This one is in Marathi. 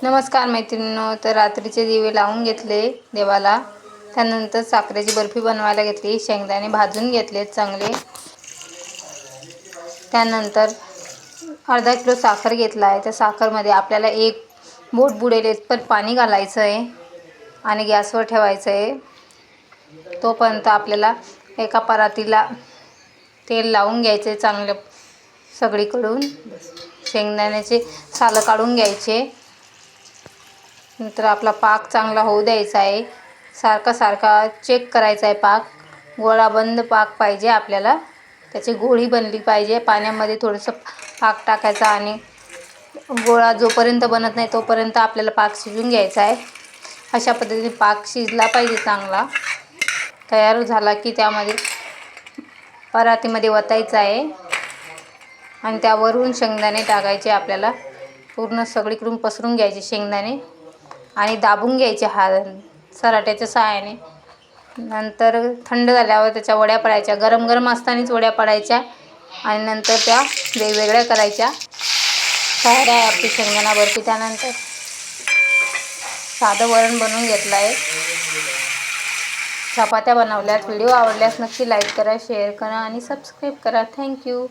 नमस्कार मैत्रिणींनो. तर रात्रीचे दिवे लावून घेतले देवाला. त्यानंतर साखरेची बर्फी बनवायला घेतली. शेंगदाणे भाजून घेतले चांगले. त्यानंतर अर्धा किलो साखर घेतला आहे. त्या साखरमध्ये आपल्याला एक बोट बुडेल इतपत पाणी घालायचं आहे आणि गॅसवर ठेवायचं आहे. तोपर्यंत आपल्याला एका परातीला तेल लावून घ्यायचं आहे चांगलं सगळीकडून. शेंगदाण्याचे सालं काढून घ्यायचे. नंतर आपला पाक चांगला होऊ द्यायचा आहे. सारखा चेक करायचा आहे पाक. गोळाबंद पाक पाहिजे आपल्याला. त्याची गोळी बनली पाहिजे. पाण्यामध्ये थोडंसं पाक टाकायचा आणि गोळा जोपर्यंत बनत नाही तोपर्यंत आपल्याला पाक शिजून घ्यायचा आहे. अशा पद्धतीने पाक शिजला पाहिजे चांगला. तयार झाला की त्यामध्ये परातीमध्ये वतायचा आहे आणि त्यावरून शेंगदाणे टाकायचे. आपल्याला पूर्ण सगळीकडून पसरून घ्यायचे शेंगदाणे आणि दाबून घ्यायचे सराट्याच्या सहाय्याने. नंतर थंड झाल्यावर त्याच्या वड्या पडायच्या. गरम गरम असतानाच वड्या पडायच्या आणि नंतर त्या वेगवेगळ्या करायच्या. तयार आहे आपली शेंगदाणा बर्फी. त्यानंतर साधं वरण बनवून घेतलं आहे. चपात्या बनवल्यात. व्हिडिओ आवडल्यास नक्की लाईक करा, शेअर करा आणि सबस्क्राईब करा. थँक्यू.